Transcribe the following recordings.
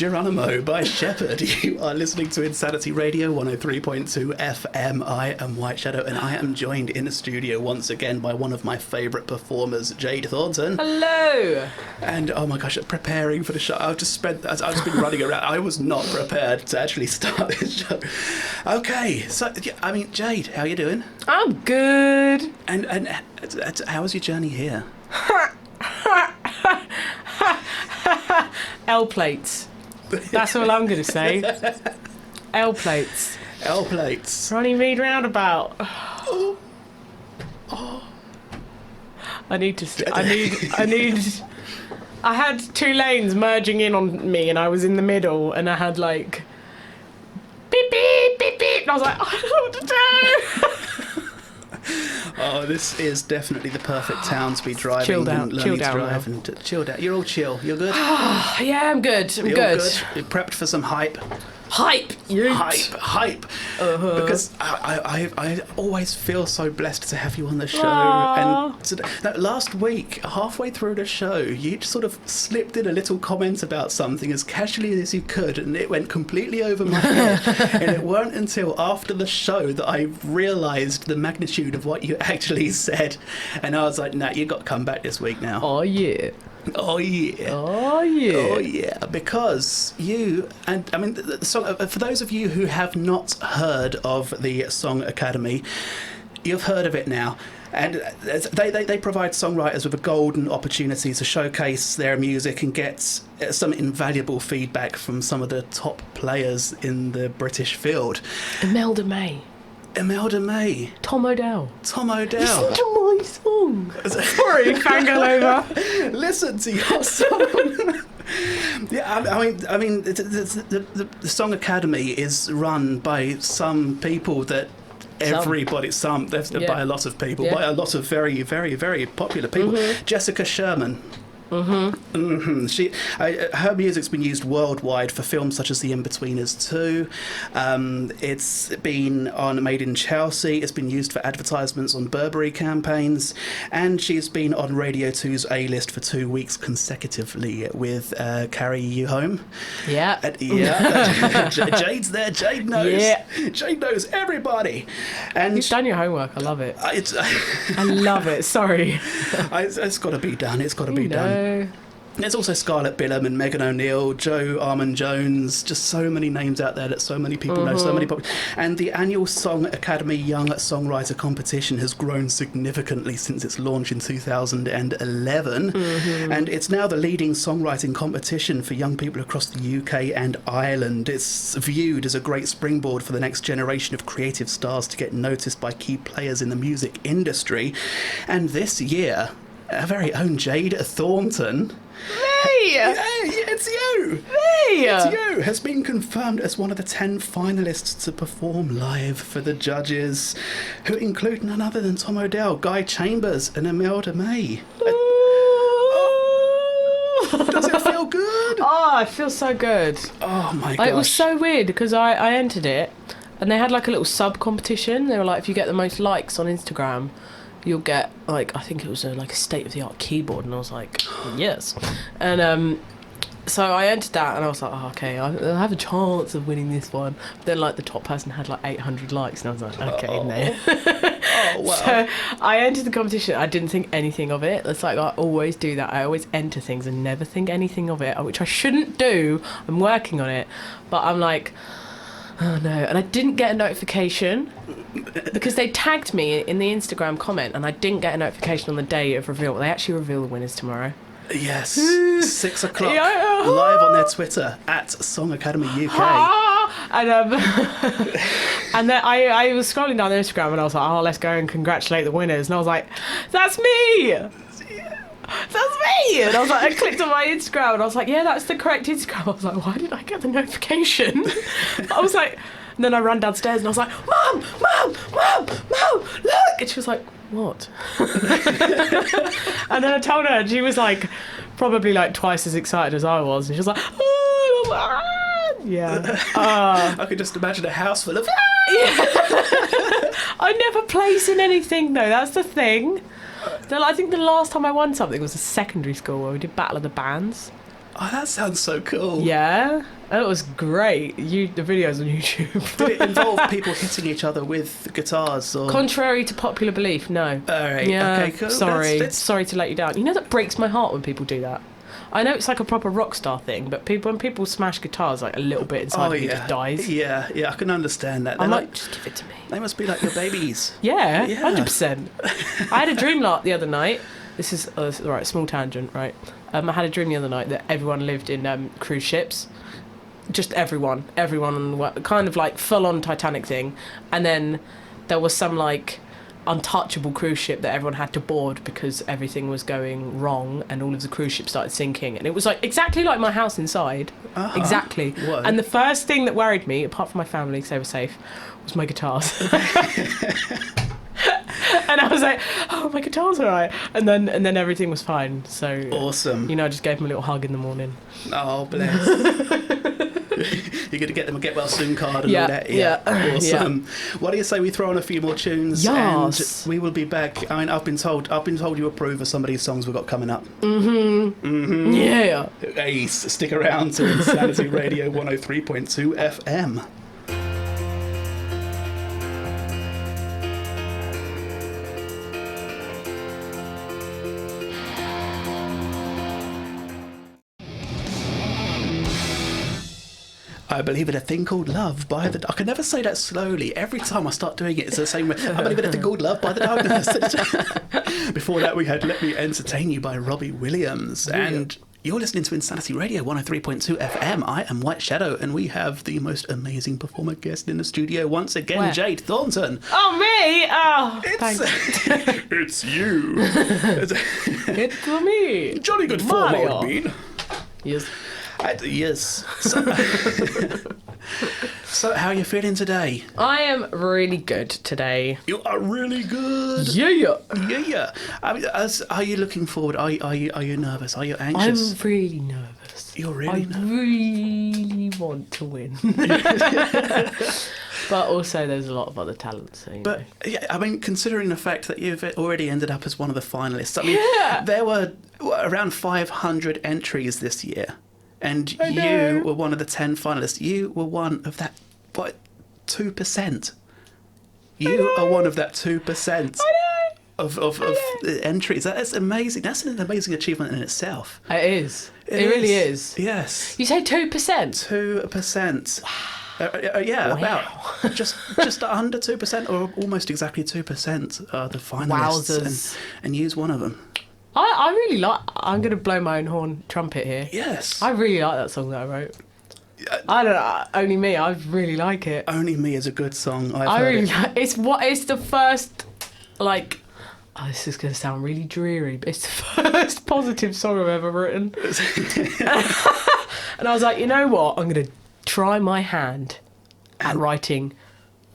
Geronimo by Shepherd. You are listening to Insanity Radio 103.2 FM. I am White Shadow, and I am joined in the studio once again by one of my favourite performers, Jade Thornton. Hello! And oh my gosh, preparing for the show. I've just been running around. I was not prepared to actually start this show. Okay, so, I mean, Jade, how are you doing? I'm good. And how was your journey here? L plates. That's all I'm going to say. L plates. L plates. Runnymede roundabout. Oh. I had two lanes merging in on me, and I was in the middle, and I had like beep beep beep beep, and I was like, I don't know what to do. Oh, this is definitely the perfect town to be driving. Chilled out. Chilled out. You're all chill. You're good? Yeah, I'm good. I'm You're good. You're prepped for some hype? Hype. Hype. Because I always feel so blessed to have you on the show. Aww. And today, last week, halfway through the show, you sort of slipped in a little comment about something as casually as you could, and it went completely over my head. And it weren't until after the show that I realised the magnitude of what you actually said. And I was like, nah, you got to come back this week now. Oh, yeah. Oh yeah! Oh yeah! Oh yeah! Because you, and I mean, the song, for those of you who have not heard of the Song Academy, you've heard of it now. And they provide songwriters with a golden opportunity to showcase their music and get some invaluable feedback from some of the top players in the British field. Imelda May. Tom O'Dell. Listen to my song. Sorry, fangirl over. Listen to your song. Yeah, I mean, the Song Academy is run by some people that by a lot of people, by a lot of very, very, very popular people. Mm-hmm. Jessica Sherman. Mm-hmm. Her music's been used worldwide for films such as The Inbetweeners 2. It's been on Made in Chelsea. It's been used for advertisements on Burberry campaigns, and she's been on Radio 2's A-list for 2 weeks consecutively with Carry You Home. Yeah. Jade's there. Jade knows. Yeah. Jade knows everybody. And you've done your homework. I love it. I love it. Sorry. It's got to be done. It's got to be done. There's also Scarlett Billum and Megan O'Neill, Joe Armand-Jones, just so many names out there that so many people know, so many people. And the annual Song Academy Young Songwriter competition has grown significantly since its launch in 2011. Mm-hmm. And it's now the leading songwriting competition for young people across the UK and Ireland. It's viewed as a great springboard for the next generation of creative stars to get noticed by key players in the music industry. And this year, our very own Jade Thornton. Me! Hey, it's you! Me! It's you! Has been confirmed as one of the 10 finalists to perform live for the judges, who include none other than Tom O'Dell, Guy Chambers, and Imelda May. Does it feel good? Oh, it feels so good. Oh my gosh. It was so weird because I entered it, and they had like a little sub-competition. They were like, if you get the most likes on Instagram, you'll get, like, I think it was like a state-of-the-art keyboard, and I was like, yes. And so I entered that, and I was like, oh, okay, I have a chance of winning this one. But then, like, the top person had, like, 800 likes, and I was like, okay, no. Oh, wow. So I entered the competition. I didn't think anything of it. It's like I always do that. I always enter things and never think anything of it, which I shouldn't do. I'm working on it. But I'm like, oh, no. And I didn't get a notification because they tagged me in the Instagram comment, and I didn't get a notification on the day of reveal. They actually reveal the winners tomorrow. Yes, 6 o'clock, live on their Twitter at Song Academy UK. And and then I was scrolling down their Instagram, and I was like, oh, let's go and congratulate the winners. And I was like, that's me! That's me! And I was like, I clicked on my Instagram, and I was like, yeah, that's the correct Instagram. I was like, why did I get the notification? I was like, and then I ran downstairs, and I was like, Mum, look! And she was like, what? And then I told her, and she was like, probably like twice as excited as I was. And she was like, oh, yeah. I could just imagine a house full of. I never place in anything though. That's the thing. I think the last time I won something was a secondary school where we did Battle of the Bands. Oh, that sounds so cool. Yeah, it was great. The videos on YouTube. Did it involve people hitting each other with guitars? Or? Contrary to popular belief, no. All right. Yeah, Okay, cool. sorry. Sorry to let you down. You know, that breaks my heart when people do that. I know it's like a proper rock star thing, but when people smash guitars, like a little bit inside of me just dies. Yeah, I can understand that. I'm like, just give it to me. They must be like your babies. Yeah, 100%. I had a dream the other night. This is right, small tangent, right? I had a dream the other night that everyone lived in cruise ships. Just everyone on the kind of like full-on Titanic thing. And then there was some like untouchable cruise ship that everyone had to board because everything was going wrong and all of the cruise ships started sinking. And it was like exactly like my house inside. Exactly. What? And the first thing that worried me, apart from my family because they were safe, was my guitars. And I was like, oh, my guitar's all right. And then everything was fine. So awesome. You know, I just gave him a little hug in the morning. Oh, bless. You're going to get them a get well soon card and all that. Yeah. Awesome. Yeah. Why do you say we throw on a few more tunes? Yes. And we will be back. I mean, I've been told you approve of some of these songs we've got coming up. Yeah. Hey, stick around to Insanity Radio 103.2 FM. I believe in a thing called love by the... I can never say that slowly. Every time I start doing it, it's the same way. I believe in a thing called love by the darkness. Before that, we had Let Me Entertain You by Robbie Williams. Yeah. And you're listening to Insanity Radio 103.2 FM. I am White Shadow, and we have the most amazing performer guest in the studio once again, Where? Jade Thornton. Oh, me? Oh, thanks. It's you. It's me. Jolly good form, old bean. Yes. Yes. So, how are you feeling today? I am really good today. You are really good. Yeah. I mean, are you looking forward? Are you nervous? Are you anxious? I'm really nervous. You're really nervous. I really want to win. But also, there's a lot of other talents. So, but yeah, I mean, considering the fact that you've already ended up as one of the finalists, I mean, there were around 500 entries this year. And you were one of the 10 finalists. You were one of that, 2%. You are one of that 2% of the entries. That's amazing. That's an amazing achievement in itself. It is. It really is. Yes. You say 2%? 2%. Yeah, wow. About just under 2%, or almost exactly 2% are the finalists. Wowzers. And use one of them. I really like... I'm going to blow my own horn trumpet here. Yes. I really like that song that I wrote. I don't know. Only Me. I really like it. Only Me is a good song. I really like it. It's the first, like... Oh, this is going to sound really dreary, but it's the first positive song I've ever written. And I was like, you know what? I'm going to try my hand at writing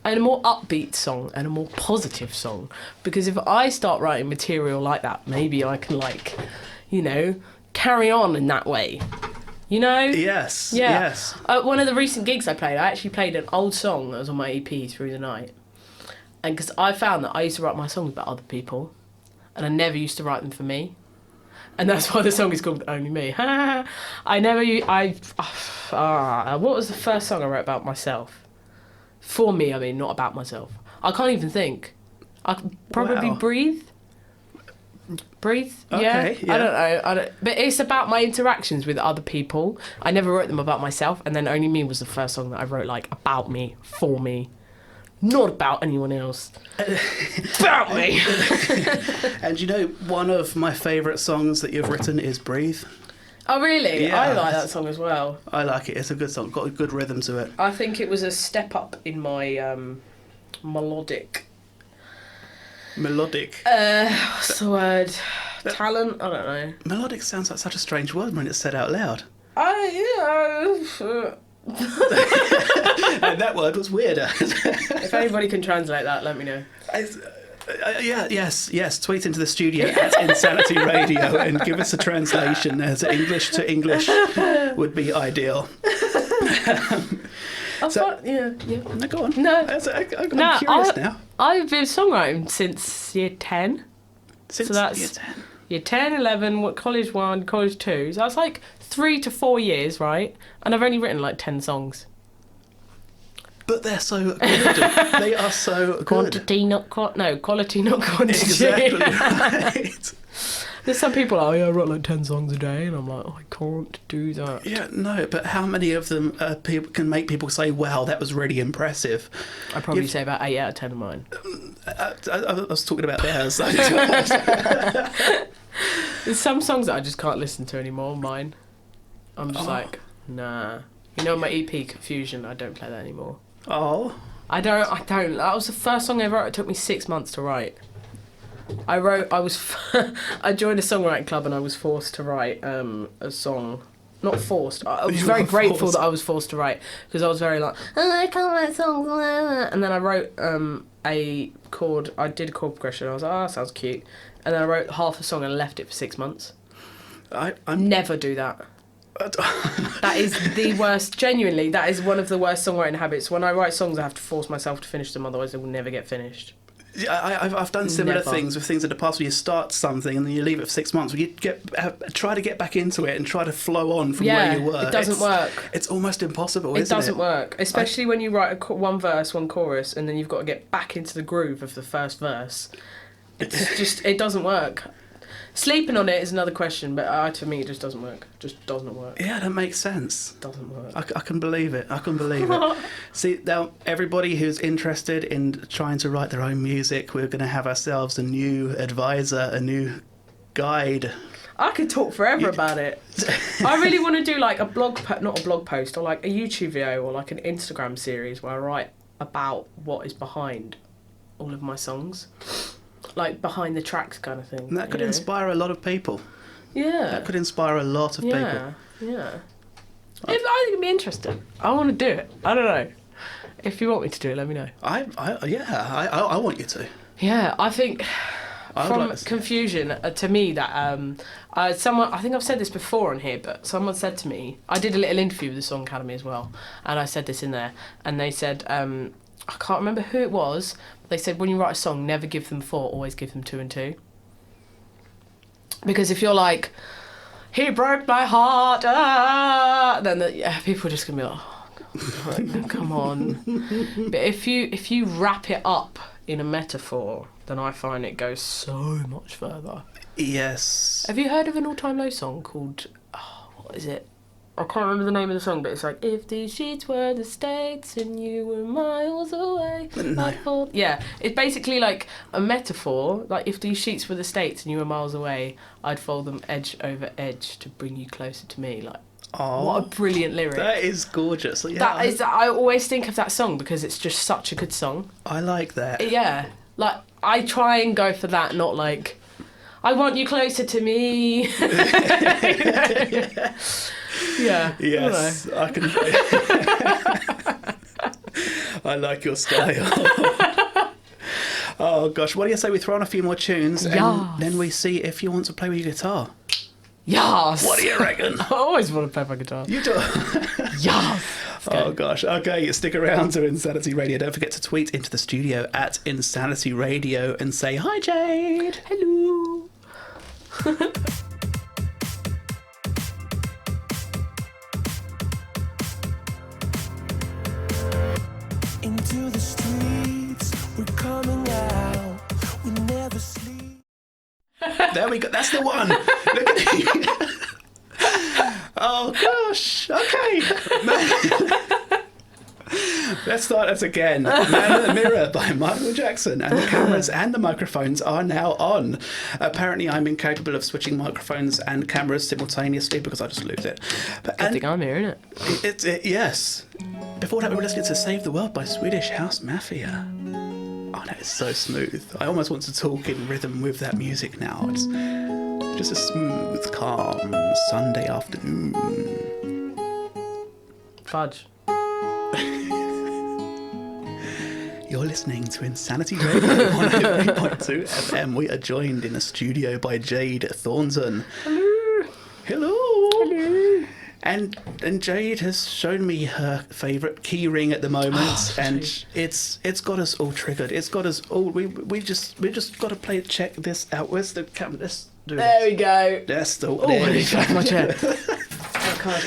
and a more upbeat song and a more positive song, because if I start writing material like that, maybe I can, like, you know, carry on in that way, you know? Yes. Yeah. Yes. One of the recent gigs I actually played an old song that was on my EP, Through the Night, and because I found that I used to write my songs about other people and I never used to write them for me, and that's why the song is called Only Me. What was the first song I wrote about myself? For me, I mean, not about myself. I can't even think. I could probably Breathe. Okay, yeah. I don't know. But it's about my interactions with other people. I never wrote them about myself, and then Only Me was the first song that I wrote, like, about me, for me. Not about anyone else. About me. And you know, one of my favourite songs that you've written is Breathe. Oh, really? Yeah. I like that song as well. I like it. It's a good song. Got a good rhythm to it. I think it was a step up in my melodic. What's the word? Talent? I don't know. Melodic sounds like such a strange word when it's said out loud. And that word was weirder. If anybody can translate that, let me know. Yes. Tweet into the studio at Insanity Radio and give us a translation as English to English would be ideal. Yeah. No, go on. No. I'm curious now. I've been songwriting since year 10. Since so that's year 10. Year 10, 11, what, college 1, college 2. So that's like 3 to 4 years, right? And I've only written like 10 songs. But they're so good. They are so good. Quality, not quantity. Exactly right. There's some people, I write like 10 songs a day, and I'm like, I can't do that. Yeah, no, but how many of them people can make people say, wow, that was really impressive? I'd probably say about 8 out of 10 of mine. I was talking about theirs. There's some songs that I just can't listen to anymore, mine. I'm just like, nah. You know my EP, Confusion, I don't play that anymore. Oh. I don't. That was the first song I wrote. It took me 6 months to write. I joined a songwriting club and I was forced to write a song. Not forced. I was very grateful that I was forced to write, because I was very like, I can't write songs. And then I wrote I did a chord progression. I was like, oh, that sounds cute. And then I wrote half a song and left it for 6 months. I never do that. That is the worst. Genuinely, that is one of the worst songwriting habits. When I write songs, I have to force myself to finish them, otherwise they will never get finished. Yeah, I've done similar things with things in the past where you start something and then you leave it for 6 months. Where you try to get back into it and try to flow on from where you were. It doesn't work. It's almost impossible, isn't it? It doesn't work, especially when you write one verse, one chorus, and then you've got to get back into the groove of the first verse. It's just, it doesn't work. Sleeping on it is another question, but to me it just doesn't work. Just doesn't work. Yeah, that makes sense. Doesn't work. I can believe it. I can believe it. See, now, everybody who's interested in trying to write their own music, we're going to have ourselves a new advisor, a new guide. I could talk forever about it. I really want to do like not a blog post, or like a YouTube video, or like an Instagram series where I write about what is behind all of my songs. Like behind the tracks kind of thing. And that could inspire a lot of people. Yeah. That could inspire a lot of people. Yeah. I think it'd be interesting. I want to do it. I don't know. If you want me to do it, let me know. I want you to. Yeah, I think from Confusion, to me, that I think I've said this before on here, but someone said to me, I did a little interview with the Song Academy as well, and I said this in there, and they said, I can't remember who it was, but they said when you write a song, never give them 4, always give them 2 and 2. Because if you're like, he broke my heart, then people are just gonna be like, oh, God, come on. But if you wrap it up in a metaphor, then I find it goes so much further. Yes. Have you heard of an All Time Low song called, what is it? I can't remember the name of the song, but it's like, if these sheets were the States and you were miles away. No. Yeah, it's basically like a metaphor. Like, if these sheets were the States and you were miles away, I'd fold them edge over edge to bring you closer to me. Like, what a brilliant lyric. That is gorgeous. Yeah, I always think of that song because it's just such a good song. I like that. Yeah, like, I try and go for that, not like, I want you closer to me. Yeah. Yes, I can. I like your style. Oh gosh, what do you say we throw on a few more tunes and then we see if you want to play with your guitar? Yes. What do you reckon? I always want to play my guitar. You do. Yes. Oh gosh. Okay, stick around to Insanity Radio. Don't forget to tweet into the studio at Insanity Radio and say hi, Jade. Hello. Into the streets, we're coming out, we never sleep. There we go, that's the one. Look at me. Oh gosh, okay. Let's start this again. Man in the Mirror by Michael Jackson, and the cameras and the microphones are now on. Apparently I'm incapable of switching microphones and cameras simultaneously because I just lose it. Good thing I'm here, isn't it? Yes. Before that we were listening to Save the World by Swedish House Mafia. Oh, that is so smooth. I almost want to talk in rhythm with that music now. It's just a smooth, calm Sunday afternoon. Fudge. You're listening to Insanity Radio 108.2 FM. We are joined in the studio by Jade Thornton. Hello. Hello. Hello. And Jade has shown me her favourite key ring at the moment, and it's got us all triggered. It's got us all. We just got to check this out. Where's the camera? Do There this. we go. That's the Oh, there I you need to off my go. chair. Oh, God.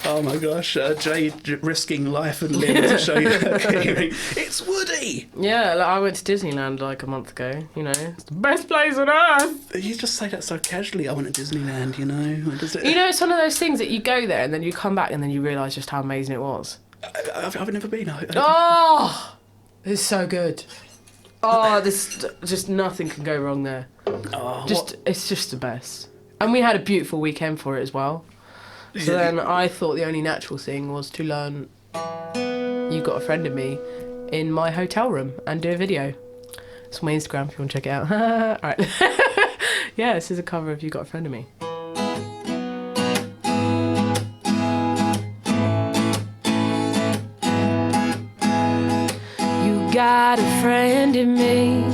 Oh my gosh, Jade risking life and limb to show you her hearing. It's Woody! Yeah, like, I went to Disneyland like a month ago, you know. It's the best place on earth! You just say that so casually. I went to Disneyland, you know. Does it... You know, it's one of those things that you go there and then you come back and then you realise just how amazing it was. I've never been. Oh! It's so good. Oh, this just nothing can go wrong there. Oh, It's just the best. And we had a beautiful weekend for it as well. So then I thought the only natural thing was to learn You Got a Friend in Me in my hotel room and do a video. It's on my Instagram if you want to check it out. Alright. Yeah, this is a cover of You Got a Friend in Me. You got a friend in me.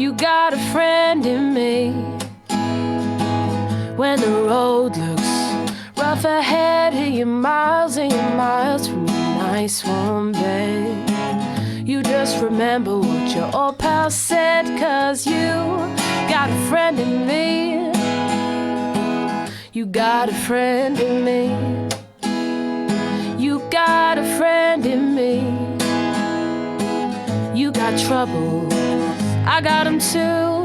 You got a friend in me. When the road looks rough ahead and you're miles from your nice warm bed, you just remember what your old pal said, 'cause you got a friend in me. You got a friend in me. You got a friend in me. You got trouble, I got 'em too.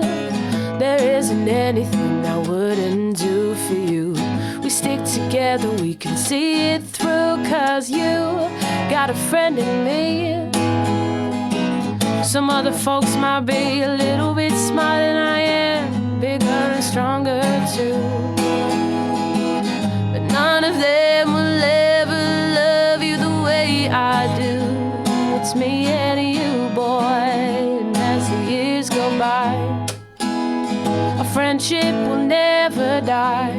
There isn't anything I wouldn't do for you. We stick together, we can see it through, 'cause you got a friend in me. Some other folks might be a little bit smarter than I am, bigger and stronger too, but none of them will ever love you the way I do. It's me and you, boy, and as the years go by, our friendship will never die.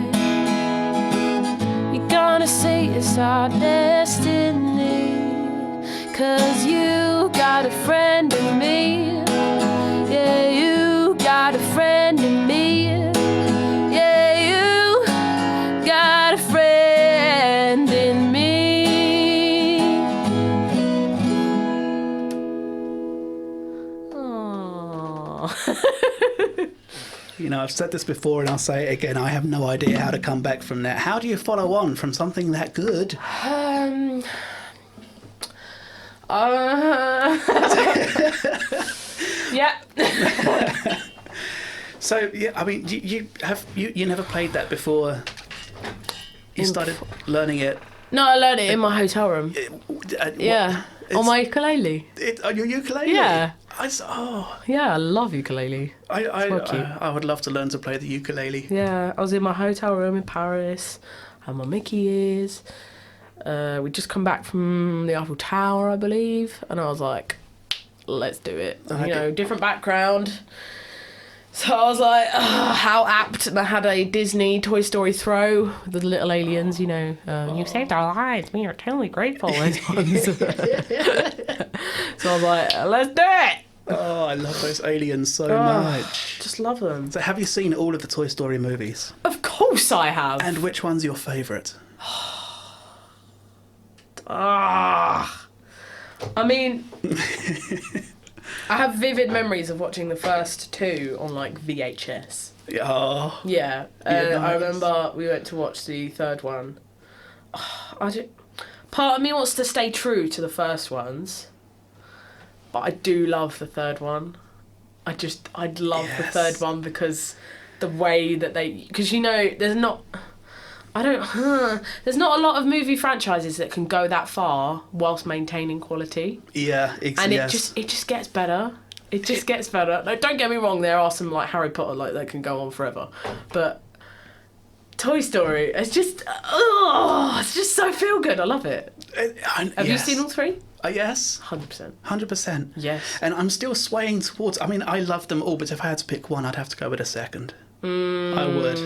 You're gonna say it's our destiny, 'cause you got a friend in me. Yeah, you got a friend in me. Yeah, you got a friend in me. Aww. You know, I've said this before and I'll say it again. I have no idea how to come back from that. How do you follow on from something that good? Yeah. So, yeah, I mean, you never played that before you started learning it? No, I learned it in my hotel room. Yeah. On my ukulele. On your ukulele? Yeah. Yeah, I love ukulele. So cute. I would love to learn to play the ukulele. Yeah, I was in my hotel room in Paris, had my Mickey ears. We'd just come back from the Eiffel Tower, I believe, and I was like, let's do it. You know, different background. So I was like, how apt. And I had a Disney Toy Story throw with the little aliens, you know. You saved our lives. We are totally grateful. Those ones. So I was like, let's do it. Oh, I love those aliens so much. Just love them. So have you seen all of the Toy Story movies? Of course I have. And which one's your favourite? I mean, I have vivid memories of watching the first two on like VHS. Oh. Yeah, Nice. I remember we went to watch the third one. Part of me wants to stay true to the first ones, but I do love the third one. I'd love the third one because the way that because you know, there's not a lot of movie franchises that can go that far whilst maintaining quality. Yeah, exactly. And it just gets better. It just gets better. Like, don't get me wrong, there are some like Harry Potter like that can go on forever, but Toy Story, it's just so feel good. I love it. Have you seen all three? Yes. 100%. 100%. Yes. And I'm still swaying towards. I mean, I love them all, but if I had to pick one, I'd have to go with a second. I would.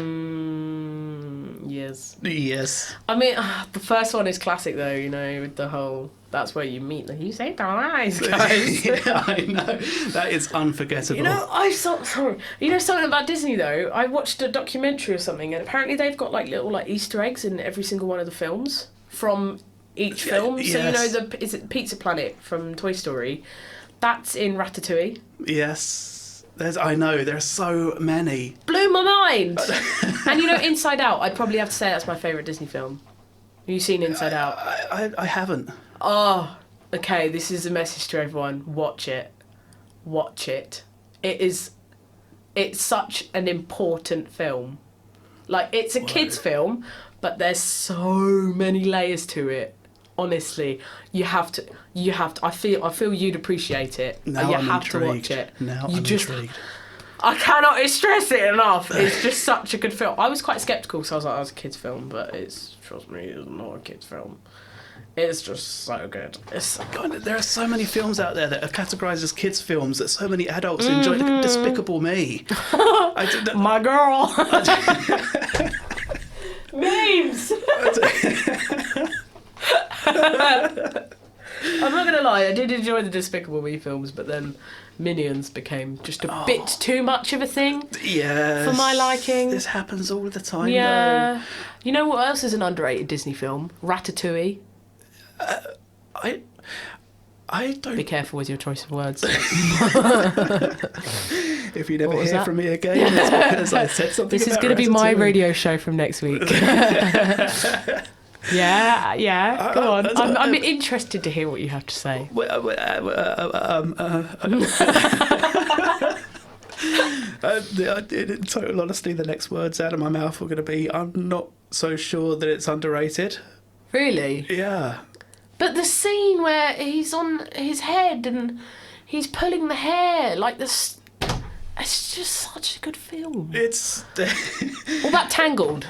Yes. Yes. I mean, the first one is classic though, you know, with the whole, that's where you meet, you saved our lives, guys. Yeah, I know. That is unforgettable. You know, sorry. You know something about Disney though? I watched a documentary or something, and apparently they've got like little like Easter eggs in every single one of the films from each film. Yes. So you know, is it Pizza Planet from Toy Story? That's in Ratatouille. Yes. I know, there's so many. Blew my mind. And Inside Out, I'd probably have to say that's my favourite Disney film. Have you seen Inside Out? I haven't. Oh, okay, this is a message to everyone. Watch it. Watch it. It's such an important film. Like, it's a kid's film, but there's so many layers to it. Honestly, you have to. I feel you'd appreciate it. Now you I'm have intrigued. to watch it. Now I'm intrigued. I cannot stress it enough. It's just such a good film. I was quite sceptical, so I was like, "It's a kids' film," but trust me, it's not a kids' film. It's just so good. God, there are so many films out there that are categorised as kids' films that so many adults enjoy. Despicable Me. My girl. Memes. I'm not gonna lie, I did enjoy the Despicable Me films, but then Minions became just a bit too much of a thing. Yes. For my liking. This happens all the time. Yeah. Though. You know what else is an underrated Disney film? Ratatouille. I don't. Be careful with your choice of words. If you never What was hear that? from me again, it's because I said something. This is about going to be my Ratatouille. radio show from next week. Yeah, go on. I'm interested to hear what you have to say. In total honesty, the next words out of my mouth are going to be, I'm not so sure that it's underrated. Really? Yeah. But the scene where he's on his head and he's pulling the hair, like this, it's just such a good film. It's... What about Tangled?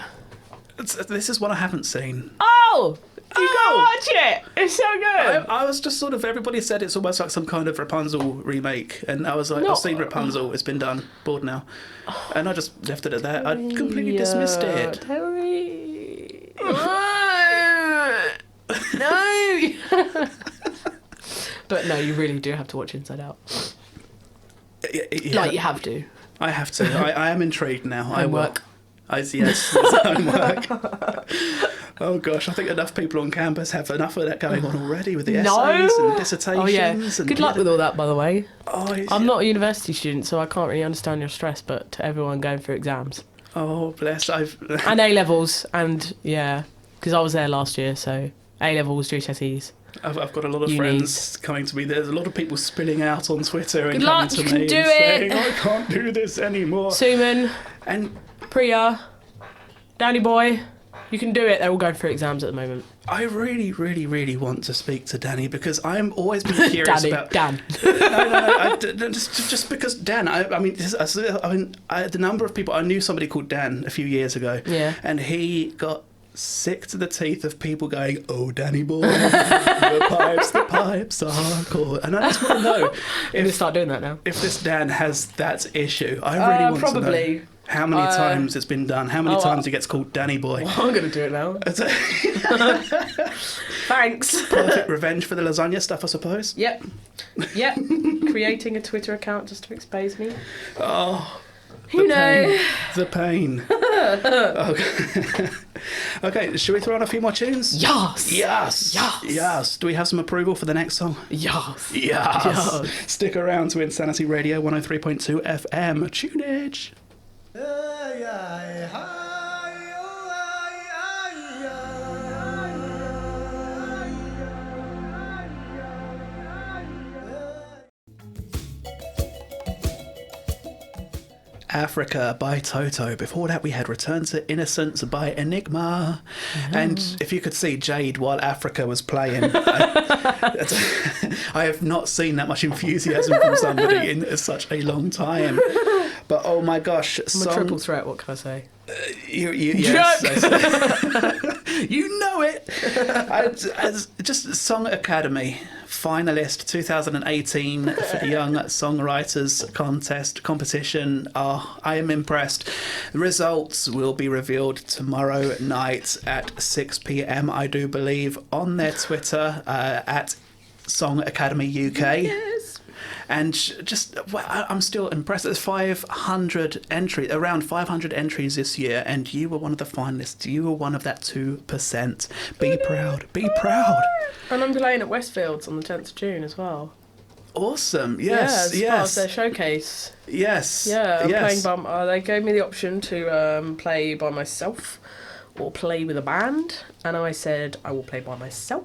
This is one I haven't seen. Oh! You gotta watch it! It's so good! I was just sort of, everybody said it's almost like some kind of Rapunzel remake, and I was like, I've seen Rapunzel, it's been done, bored now. And I just left it at that. I completely dismissed it. Terry. No! But no, you really do have to watch Inside Out. Yeah, Like, you have to. I have to. I am intrigued now. I will. Homework. Yes, homework. Oh gosh, I think enough people on campus have enough of that going on already with the essays and dissertations. Oh yeah. And Good luck with all that, by the way. I'm yeah. not a university student, so I can't really understand your stress, but to everyone going through exams. Oh, bless. And A-levels, and yeah, because I was there last year, so A-levels, GCSEs. I've got a lot of friends coming to me. There's a lot of people spilling out on Twitter and Good coming luck, to you me can and do saying, it. I can't do this anymore. Suman, And Priya, Danny Boy, you can do it. They're all going through exams at the moment. I really, really, really want to speak to Danny because I'm always been curious about... Dan. No, just because Dan. The number of people... I knew somebody called Dan a few years ago. Yeah. And he got sick to the teeth of people going, oh, Danny boy, the pipes are cool. And I just want to know... I'm going to start doing that now. If this Dan has that issue. I really want to know how many times it's been done, how many times he gets called Danny boy. Well, I'm going to do it now. Thanks. Perfect revenge for the lasagna stuff, I suppose. Yep. Creating a Twitter account just to expose me. Oh, the pain. Okay, should we throw on a few more tunes? Yes. Do we have some approval for the next song? Yes. Stick around to Insanity Radio 103.2 FM. Tunage. Africa by Toto. Before that we had Return to Innocence by Enigma. And if you could see Jade while Africa was playing, I have not seen that much enthusiasm from somebody in such a long time. But oh my gosh, I'm a triple threat, what can I say? Yes. You know it. Just Song Academy Finalist 2018 for the Young Songwriters competition. I am impressed. The results will be revealed tomorrow night at 6 p.m, I do believe, on their Twitter at Song Academy UK. Yes. And just, I'm still impressed. There's 500 entries, around 500 entries this year, and you were one of the finalists. You were one of that 2%. Be proud. Be proud. And I'm playing at Westfields on the 10th of June as well. Awesome. Yeah, Yes. as part of their showcase. Yes. Yeah, I'm yes. playing they gave me the option to play by myself or play with a band, and I said I will play by myself.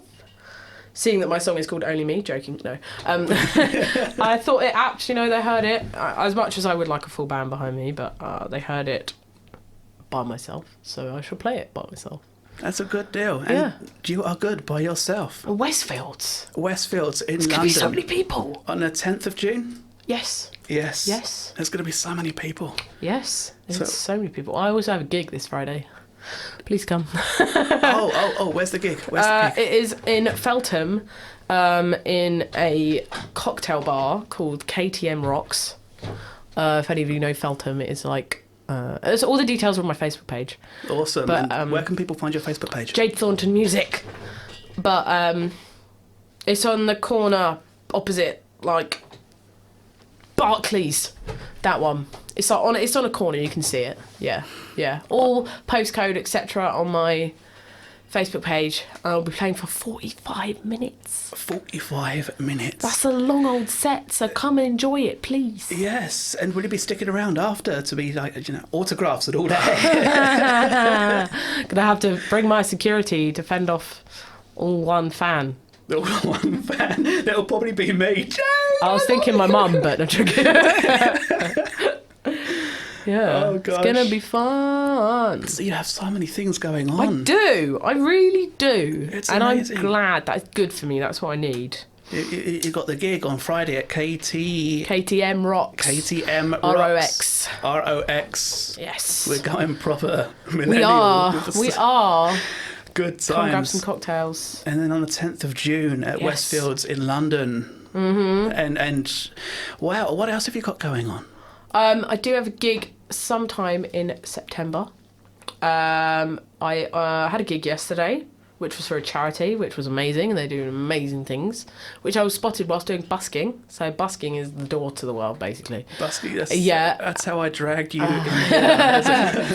Seeing that my song is called Only Me, joking, no. I thought it apt, they heard it, as much as I would like a full band behind me, but they heard it by myself, so I shall play it by myself. That's a good deal. And Yeah. you are good by yourself. Westfields. Westfields in There's London. going to be so many people. On the 10th of June? Yes. Yes. Yes. There's going to be so many people. Yes. There's so many people. I also have a gig this Friday. Please come. Oh, where's the gig? It is in Feltham, in a cocktail bar called KTM Rocks. If any of you know Feltham, it is like... so all the details are on my Facebook page. Awesome. But, and where can people find your Facebook page? Jade Thornton Music. But it's on the corner opposite, like, Barclays. That one. It's on a corner, you can see it. Yeah. All postcode, etc. on my Facebook page. I'll be playing for 45 minutes. 45 minutes. That's a long old set, so come and enjoy it, please. Yes, and will you be sticking around after to be like, autographs and all that? Gonna have to bring my security to fend off all one fan. The one fan. That'll probably be me. I was thinking my mum, but I'm joking. Yeah, Oh, gosh. it's gonna be fun. So you have so many things going I on. do. I really do. It's and amazing. I'm glad. That's good for me. That's what I need. You got the gig on Friday at KTM Rocks. KTM ROX. ROX. Yes. We're going proper millennial. We are. with the We are. Good Come grab times. some cocktails. And then on the 10th of June at Yes. Westfields in London. Mm-hmm. And wow, what else have you got going on? I do have a gig sometime in September. I had a gig yesterday, which was for a charity, which was amazing, and they do amazing things, which I was spotted whilst doing busking. So busking is the door to the world, basically. Busky, Yeah. that's how I dragged you in here.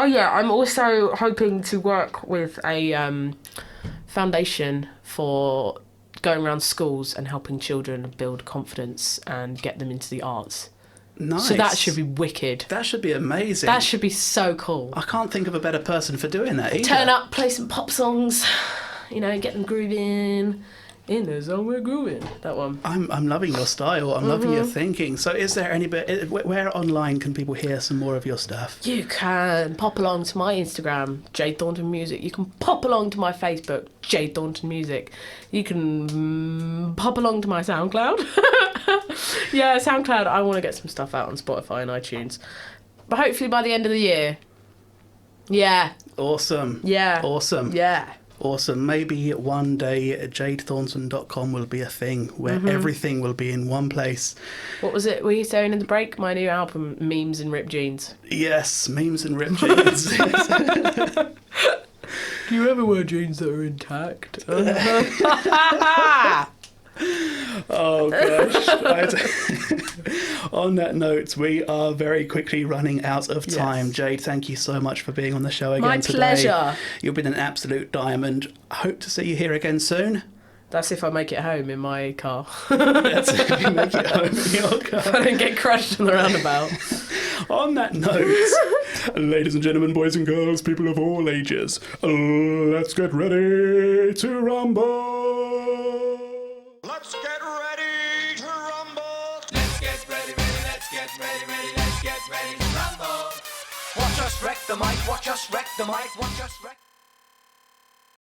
I'm also hoping to work with a foundation for going around schools and helping children build confidence and get them into the arts. Nice. So that should be wicked. That should be amazing. That should be so cool. I can't think of a better person for doing that either. Turn up, play some pop songs, get them grooving. In the zone we're grooving. That one. I'm loving your style. I'm loving your thinking. So is there any bit... Where online can people hear some more of your stuff? You can pop along to my Instagram, Jade Thornton Music. You can pop along to my Facebook, Jade Thornton Music. You can pop along to my SoundCloud. Yeah, SoundCloud. I want to get some stuff out on Spotify and iTunes. But hopefully by the end of the year. Yeah. Awesome. Yeah. Awesome. Yeah. Awesome. Maybe one day jadethornton.com will be a thing where everything will be in one place. What was it? Were you saying in the break? My new album, Memes and Ripped Jeans. Yes, memes and ripped jeans. Do you ever wear jeans that are intact? Oh gosh. On that note, we are very quickly running out of time. Yes. Jade, thank you so much for being on the show again My today. pleasure. You've been an absolute diamond. I hope to see you here again soon. That's if I make it home in my car. That's if you make it home in your car. If I don't get crushed on the roundabout. On that note, ladies and gentlemen, boys and girls, people of all ages, let's get ready to rumble. Let's get ready to rumble. Let's get ready, let's get ready, let's get ready to rumble. Watch us wreck the mic, watch us wreck the mic, watch us wreck.